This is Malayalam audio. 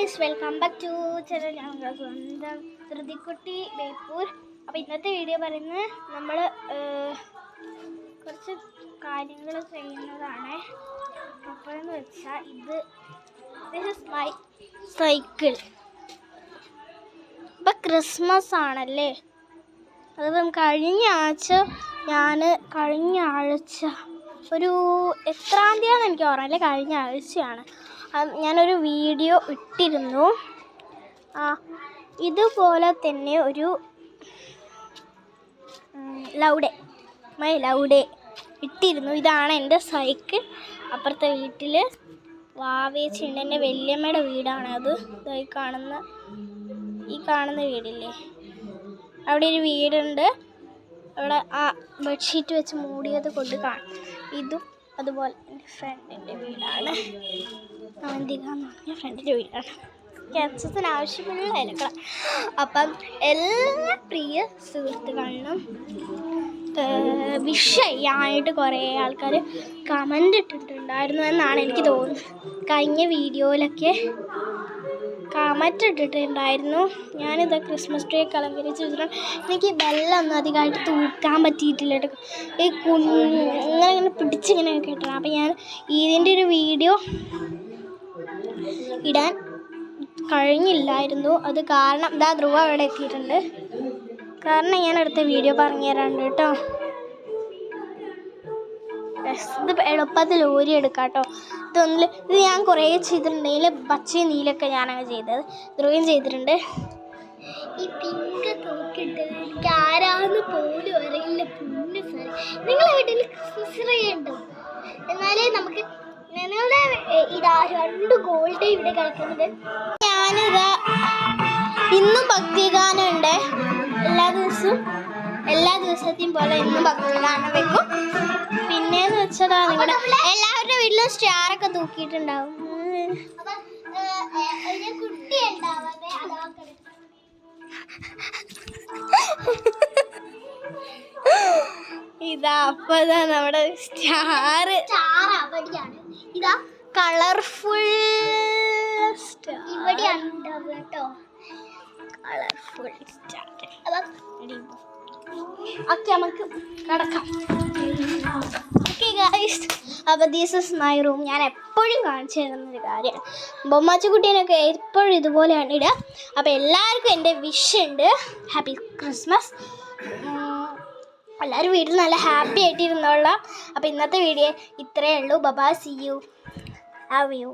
Guys, welcome back to channel. ഞങ്ങളുടെ സ്വന്തം ധൃതിക്കുട്ടി ബേപ്പൂർ. അപ്പോൾ ഇന്നത്തെ വീഡിയോ പറയുന്നത് നമ്മൾ കുറച്ച് കാര്യങ്ങൾ ചെയ്യുന്നതാണ്. അപ്പോഴെന്ന് വെച്ചാൽ ദിസ് ഇസ് മൈ സൈക്കിൾ. ഇപ്പം ക്രിസ്മസ് ആണല്ലേ, അതിപ്പം കഴിഞ്ഞ ആഴ്ച ഒരു എത്രാം തീയതിയാണെന്ന് എനിക്ക് ഓർമ്മയില്ല, കഴിഞ്ഞ ആഴ്ചയാണ് ഞാനൊരു വീഡിയോ ഇട്ടിരുന്നു. ഇതുപോലെ തന്നെ ഒരു ലൗഡേ ഇട്ടിരുന്നു. ഇതാണ് എൻ്റെ സൈക്കിൾ. അപ്പുറത്തെ വീട്ടിൽ വാവേച്ചിണ്ട്, എൻ്റെ വല്യമ്മയുടെ വീടാണ് അത്. ഈ കാണുന്ന വീടില്ലേ, അവിടെ ഒരു വീടുണ്ട്. അവിടെ ആ ബെഡ്ഷീറ്റ് വെച്ച് മൂടിയത് കൊണ്ട് കാണും. ഇതും അതുപോലെ എൻ്റെ ഫ്രണ്ടിൻ്റെ വീടാണ്. അവന്തിക എന്ന് പറഞ്ഞ ഫ്രണ്ടിൻ്റെ വീടാണ്. ക്യാൻസസിന് ആവശ്യമുള്ള ഇലക്കള. അപ്പം എല്ലാ പ്രിയ സുഹൃത്തുക്കളിലും വിഷ് ചെയ്യാനായിട്ട് കുറേ ആൾക്കാർ കമൻ്റ് ഇട്ടിട്ടുണ്ടായിരുന്നു എന്നാണ് എനിക്ക് തോന്നുന്നത്. കഴിഞ്ഞ വീഡിയോയിലൊക്കെ കമൻ്റ് ഇട്ടിട്ടുണ്ടായിരുന്നു. ഞാനിത് ക്രിസ്മസ് ട്രീ ഒക്കെ അലങ്കരിച്ച് വെച്ചിട്ടുണ്ട്. എനിക്ക് വെള്ളമൊന്നും അധികമായിട്ട് തൂക്കാൻ പറ്റിയിട്ടില്ല കേട്ടോ. ഇങ്ങനെ പിടിച്ചിങ്ങനെ കേട്ടോ. അപ്പം ഞാൻ ഇതിൻ്റെ ഒരു വീഡിയോ ഇടാൻ കഴിഞ്ഞില്ലായിരുന്നു. അത് കാരണം ധ്രുവ അവിടെ എത്തിയിട്ടുണ്ട്. കാരണം ഞാൻ അടുത്ത വീഡിയോ പറഞ്ഞു തരാറുണ്ട് കേട്ടോ. ഇത് എളുപ്പത്തിൽ ഊരിയെടുക്കാം കേട്ടോ. ഇത് ഞാൻ കുറേ ചെയ്തിട്ടുണ്ടെങ്കിൽ പച്ചയും നീലൊക്കെ ഞാനങ്ങ് ചെയ്തത്. ധ്രുവയും ചെയ്തിട്ടുണ്ട്. ഈ പിങ്ക് തൂക്കിട്ട് എനിക്ക് ആരാന്ന് പോലും അറിയില്ല. പൊന്നു സാർ, നിങ്ങളെ വീട്ടിൽ ക്രിസ്മസ് ട്രീ ഉണ്ടോ? എന്നാലേ നമുക്ക് നിങ്ങളുടെ ഇതാ 2 ഗോൾഡ് ഇവിടെ കിടക്കുന്നത്. ഞാനിതാ ഇന്നും ഭക്തിഗാനമുണ്ട്. എല്ലാ ദിവസത്തെയും പോലെ ഇന്നും ഭക്തിഗാനം വെക്കും. പിന്നെയെന്ന് വെച്ചാൽ നിങ്ങളുടെ എല്ലാവരുടെ വീട്ടിലും സ്റ്റാറൊക്കെ തൂക്കിയിട്ടുണ്ടാവും. ഇതാ അപ്പതാ നമ്മുടെ സ്റ്റാർ. ഇതാ കളർഫുൾ ഇവിടെയാണ് കേട്ടോ. Colourful star. ഓക്കെ, നമുക്ക് കിടക്കാം. ഓക്കെ ഗൈസ്, അപ്പോൾ ദിസ് ഇസ് മൈ റൂം. ഞാൻ എപ്പോഴും കാണിച്ചു തരുന്നൊരു കാര്യമാണ്. ബൊമ്മാച്ചിക്കുട്ടീനൊക്കെ എപ്പോഴും ഇതുപോലെയാണ് ഇടുക. അപ്പോൾ എല്ലാവർക്കും എൻ്റെ വിഷ് ഉണ്ട്, ഹാപ്പി ക്രിസ്മസ്. എല്ലാവരും വീട്ടിൽ നല്ല ഹാപ്പി ആയിട്ട് ഇരുന്നോളാം. അപ്പോൾ ഇന്നത്തെ വീഡിയോ ഇത്രയേ ഉള്ളൂ. Bye, see you, love U.